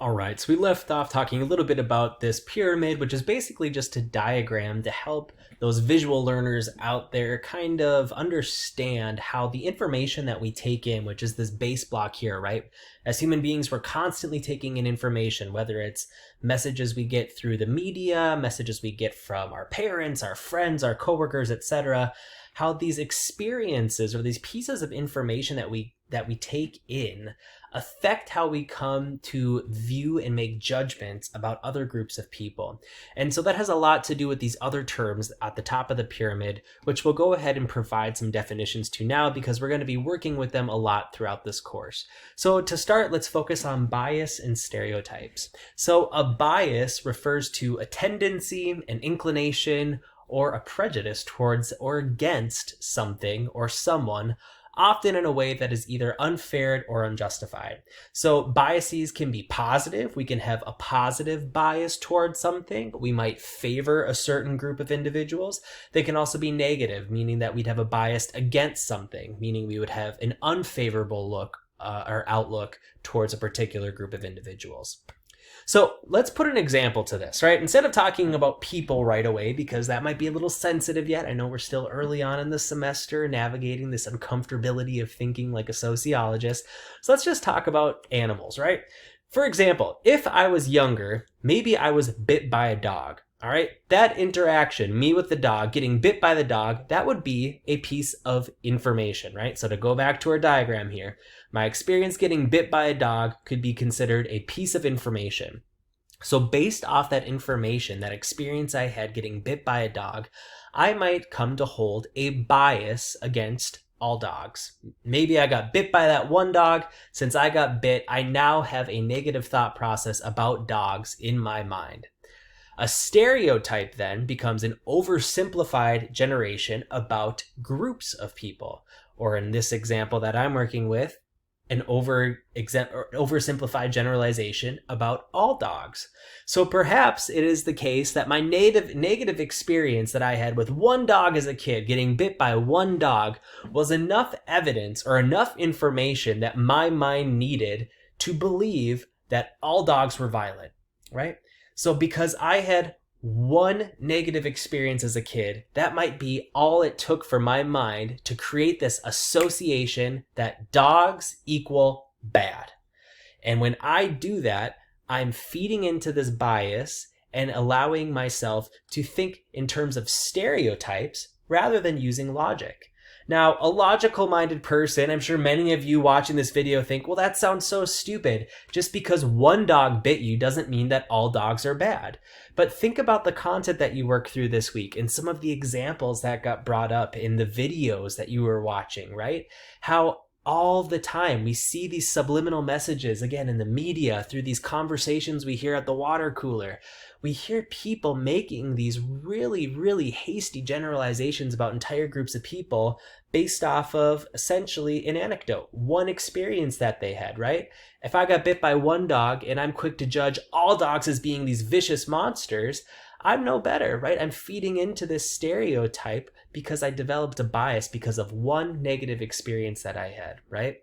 All right, so we left off talking a little bit about this pyramid, which is basically just a diagram to help those visual learners out there kind of understand how the information that we take in, which is this base block here, right? As human beings, we're constantly taking in information, whether it's messages we get through the media, messages we get from our parents, our friends, our coworkers, etc. How these experiences or these pieces of information that we take in affect how we come to view and make judgments about other groups of people. And so that has a lot to do with these other terms at the top of the pyramid, which we'll go ahead and provide some definitions to now because we're going to be working with them a lot throughout this course. So to start, let's focus on bias and stereotypes. So a bias refers to a tendency, an inclination, or a prejudice towards or against something or someone, often in a way that is either unfair or unjustified. So biases can be positive. We can have a positive bias towards something. We might favor a certain group of individuals. They can also be negative, meaning that we'd have a bias against something, meaning we would have an unfavorable look or outlook towards a particular group of individuals. So let's put an example to this, right? Instead of talking about people right away, because that might be a little sensitive yet. I know we're still early on in the semester navigating this uncomfortability of thinking like a sociologist. So let's just talk about animals, right? For example, if I was younger, maybe I was bit by a dog. All right, that interaction, me with the dog, getting bit by the dog, that would be a piece of information, right? So to go back to our diagram here, my experience getting bit by a dog could be considered a piece of information. So based off that information, that experience I had getting bit by a dog, I might come to hold a bias against all dogs. Maybe I got bit by that one dog. Since I got bit, I now have a negative thought process about dogs in my mind. A stereotype then becomes an oversimplified generation about groups of people, or in this example that I'm working with, an oversimplified generalization about all dogs. So perhaps it is the case that my negative experience that I had with one dog as a kid, getting bit by one dog, was enough evidence or enough information that my mind needed to believe that all dogs were violent, right? So because I had one negative experience as a kid, that might be all it took for my mind to create this association that dogs equal bad. And when I do that, I'm feeding into this bias and allowing myself to think in terms of stereotypes rather than using logic. Now, a logical-minded person, I'm sure many of you watching this video think, well, that sounds so stupid. Just because one dog bit you doesn't mean that all dogs are bad. But think about the content that you worked through this week and some of the examples that got brought up in the videos that you were watching, right? How all the time we see these subliminal messages, again, in the media, through these conversations we hear at the water cooler. We hear people making these really, really hasty generalizations about entire groups of people based off of essentially an anecdote, one experience that they had, right? If I got bit by one dog and I'm quick to judge all dogs as being these vicious monsters, I'm no better, right? I'm feeding into this stereotype because I developed a bias because of one negative experience that I had, right?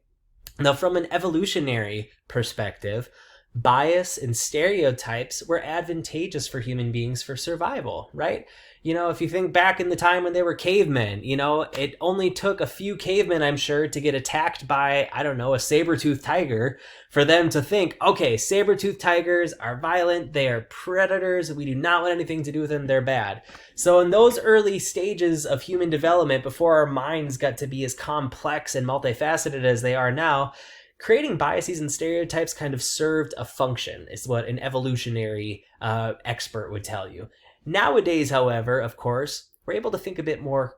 Now, from an evolutionary perspective, bias and stereotypes were advantageous for human beings for survival, right? You know, if you think back in the time when they were cavemen, you know, it only took a few cavemen, I'm sure, to get attacked by, I don't know, a saber-toothed tiger for them to think, okay, saber-toothed tigers are violent, they are predators, we do not want anything to do with them, they're bad. So in those early stages of human development, before our minds got to be as complex and multifaceted as they are now, creating biases and stereotypes kind of served a function, is what an evolutionary expert would tell you. Nowadays, however, of course, we're able to think a bit more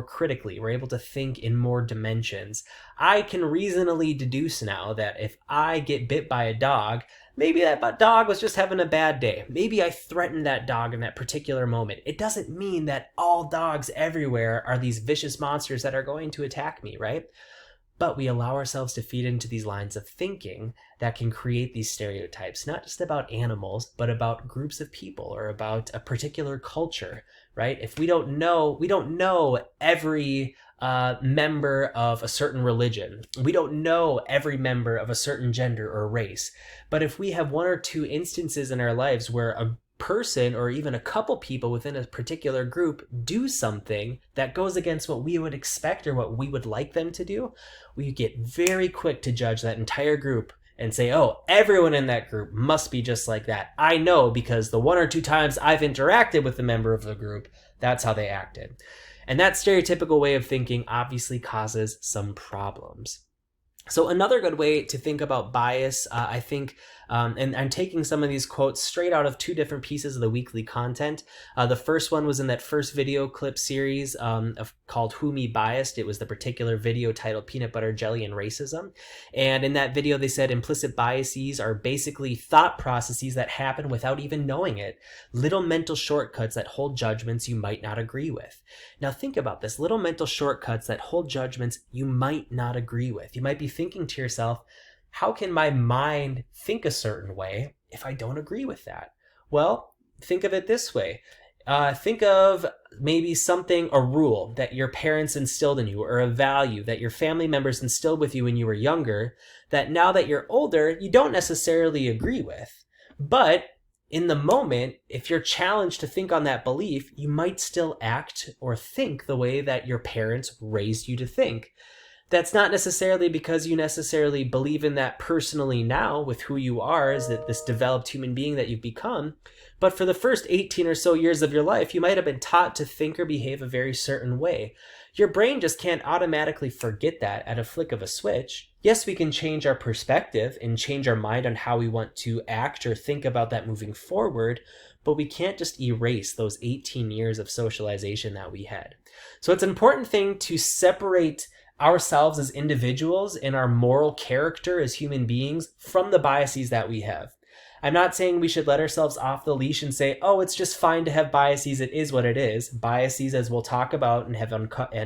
critically. We're able to think in more dimensions. I can reasonably deduce now that if I get bit by a dog, maybe that dog was just having a bad day. Maybe I threatened that dog in that particular moment. It doesn't mean that all dogs everywhere are these vicious monsters that are going to attack me, right? But we allow ourselves to feed into these lines of thinking that can create these stereotypes, not just about animals, but about groups of people or about a particular culture, right? If we don't know every member of a certain religion. We don't know every member of a certain gender or race. But if we have one or two instances in our lives where a person or even a couple people within a particular group do something that goes against what we would expect or what we would like them to do, we get very quick to judge that entire group and say, oh, everyone in that group must be just like that. I know because the one or two times I've interacted with a member of the group, that's how they acted. And that stereotypical way of thinking obviously causes some problems. So another good way to think about bias, I think, and I'm taking some of these quotes straight out of two different pieces of the weekly content. The first one was in that first video clip series called Who Me Biased. It was the particular video titled Peanut Butter, Jelly, and Racism. And in that video, they said implicit biases are basically thought processes that happen without even knowing it. Little mental shortcuts that hold judgments you might not agree with. Now think about this, little mental shortcuts that hold judgments you might not agree with. You might be thinking to yourself, how can my mind think a certain way if I don't agree with that? Well, think of it this way. Think of maybe something, a rule that your parents instilled in you, or a value that your family members instilled with you when you were younger, that now that you're older, you don't necessarily agree with. But in the moment, if you're challenged to think on that belief, you might still act or think the way that your parents raised you to think. That's not necessarily because you necessarily believe in that personally now with who you are as this developed human being that you've become. But for the first 18 or so years of your life, you might have been taught to think or behave a very certain way. Your brain just can't automatically forget that at a flick of a switch. Yes, we can change our perspective and change our mind on how we want to act or think about that moving forward, but we can't just erase those 18 years of socialization that we had. So it's an important thing to separate ourselves as individuals and our moral character as human beings from the biases that we have. I'm not saying we should let ourselves off the leash and say, oh, it's just fine to have biases. It is what it is. Biases, as we'll talk about and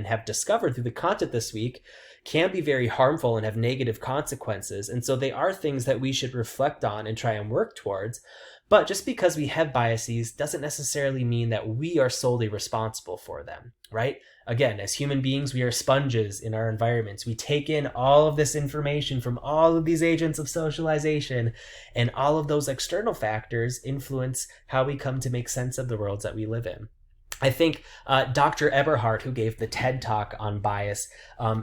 have discovered through the content this week, can be very harmful and have negative consequences. And so they are things that we should reflect on and try and work towards. But just because we have biases doesn't necessarily mean that we are solely responsible for them, right? Again, as human beings, we are sponges in our environments. We take in all of this information from all of these agents of socialization, and all of those external factors influence how we come to make sense of the worlds that we live in. I think Dr. Eberhardt, who gave the TED Talk on bias,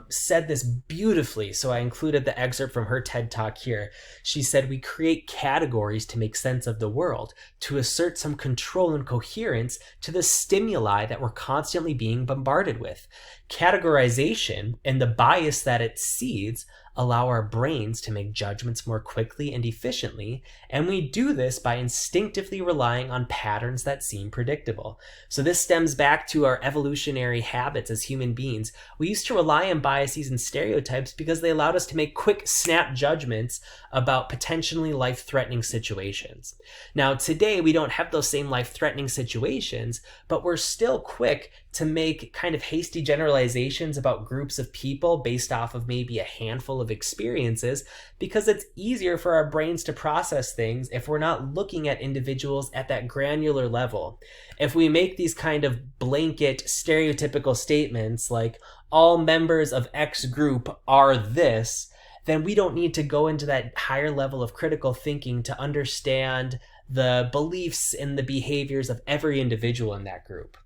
said this beautifully. So I included the excerpt from her TED Talk here. She said, we create categories to make sense of the world, to assert some control and coherence to the stimuli that we're constantly being bombarded with. Categorization and the bias that it seeds allow our brains to make judgments more quickly and efficiently, and we do this by instinctively relying on patterns that seem predictable. So this stems back to our evolutionary habits as human beings. We used to rely on biases and stereotypes because they allowed us to make quick snap judgments about potentially life-threatening situations. Now today we don't have those same life-threatening situations, but we're still quick to make kind of hasty generalizations about groups of people based off of maybe a handful of experiences, because it's easier for our brains to process things if we're not looking at individuals at that granular level. If we make these kind of blanket stereotypical statements like all members of X group are this, then we don't need to go into that higher level of critical thinking to understand the beliefs and the behaviors of every individual in that group.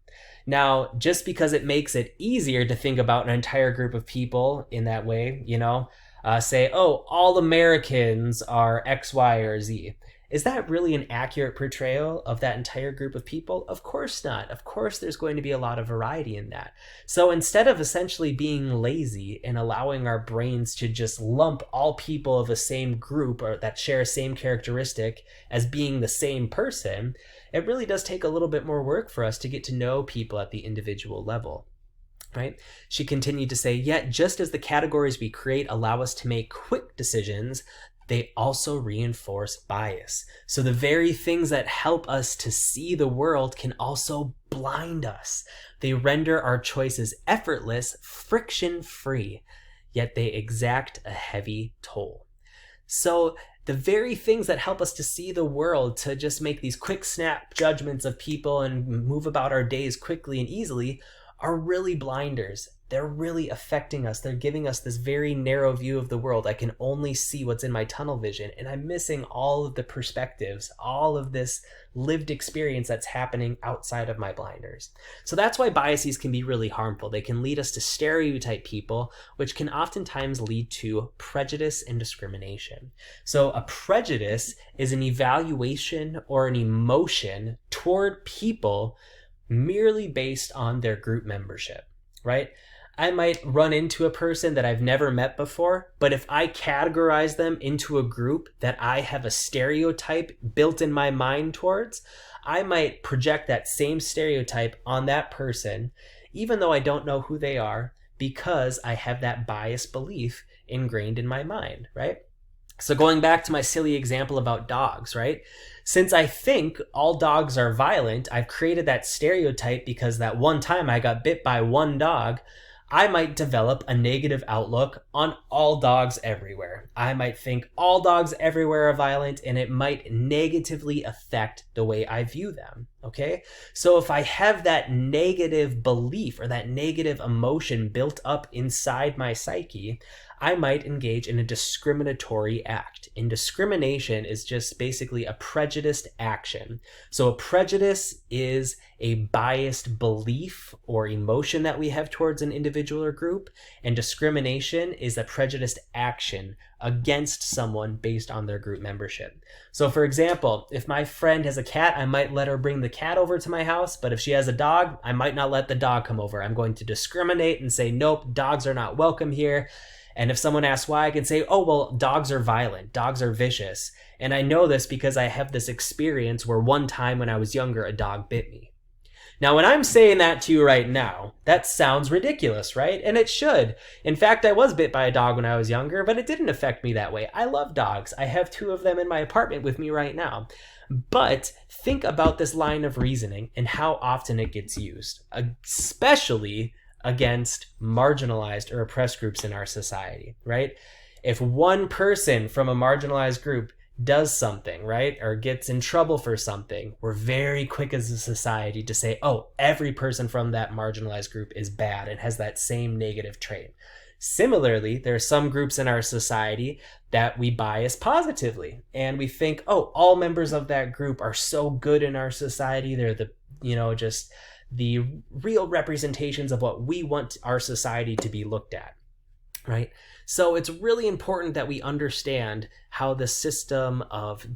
Now, just because it makes it easier to think about an entire group of people in that way, say, oh, all Americans are X, Y, or Z. Is that really an accurate portrayal of that entire group of people? Of course not. Of course, there's going to be a lot of variety in that. So instead of essentially being lazy and allowing our brains to just lump all people of the same group or that share a same characteristic as being the same person, it really does take a little bit more work for us to get to know people at the individual level. Right? She continued to say, yet just as the categories we create allow us to make quick decisions, they also reinforce bias. So the very things that help us to see the world can also blind us. They render our choices effortless, friction-free, yet they exact a heavy toll. So the very things that help us to see the world, to just make these quick snap judgments of people and move about our days quickly and easily, are really blinders. They're really affecting us. They're giving us this very narrow view of the world. I can only see what's in my tunnel vision, and I'm missing all of the perspectives, all of this lived experience that's happening outside of my blinders. So that's why biases can be really harmful. They can lead us to stereotype people, which can oftentimes lead to prejudice and discrimination. So a prejudice is an evaluation or an emotion toward people merely based on their group membership, right? I might run into a person that I've never met before, but if I categorize them into a group that I have a stereotype built in my mind towards, I might project that same stereotype on that person, even though I don't know who they are, because I have that biased belief ingrained in my mind, right? So going back to my silly example about dogs, right? Since I think all dogs are violent, I've created that stereotype because that one time I got bit by one dog. I might develop a negative outlook on all dogs everywhere. I might think all dogs everywhere are violent, and it might negatively affect the way I view them, okay? So if I have that negative belief or that negative emotion built up inside my psyche, I might engage in a discriminatory act. And discrimination is just basically a prejudiced action. So a prejudice is a biased belief or emotion that we have towards an individual or group, and discrimination is a prejudiced action against someone based on their group membership. So for example, if my friend has a cat, I might let her bring the cat over to my house, but if she has a dog, I might not let the dog come over. I'm going to discriminate and say, nope, dogs are not welcome here. And if someone asks why, I can say, oh, well, dogs are violent, dogs are vicious. And I know this because I have this experience where one time when I was younger, a dog bit me. Now, when I'm saying that to you right now, that sounds ridiculous, right? And it should. In fact, I was bit by a dog when I was younger, but it didn't affect me that way. I love dogs. I have 2 of them in my apartment with me right now. But think about this line of reasoning and how often it gets used, especially against marginalized or oppressed groups in our society, right? If one person from a marginalized group does something, right, or gets in trouble for something, we're very quick as a society to say, oh, every person from that marginalized group is bad and has that same negative trait. Similarly, there are some groups in our society that we bias positively, and we think, oh, all members of that group are so good in our society. They're the, just the real representations of what we want our society to be looked at, right? So it's really important that we understand how the system of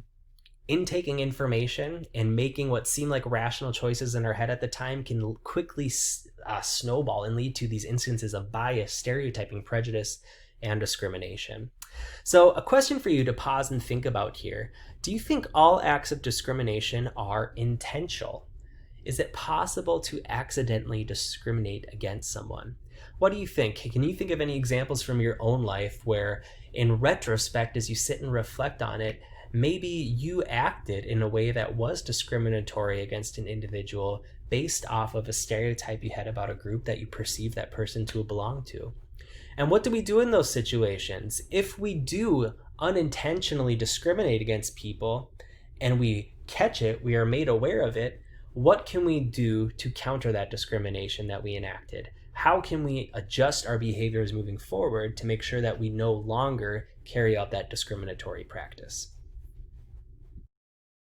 intaking information and making what seem like rational choices in our head at the time can quickly snowball and lead to these instances of bias, stereotyping, prejudice, and discrimination. So a question for you to pause and think about here. Do you think all acts of discrimination are intentional? Is it possible to accidentally discriminate against someone? What do you think? Can you think of any examples from your own life where, in retrospect, as you sit and reflect on it, maybe you acted in a way that was discriminatory against an individual based off of a stereotype you had about a group that you perceive that person to belong to? And what do we do in those situations? If we do unintentionally discriminate against people and we catch it, we are made aware of it, what can we do to counter that discrimination that we enacted? How can we adjust our behaviors moving forward to make sure that we no longer carry out that discriminatory practice?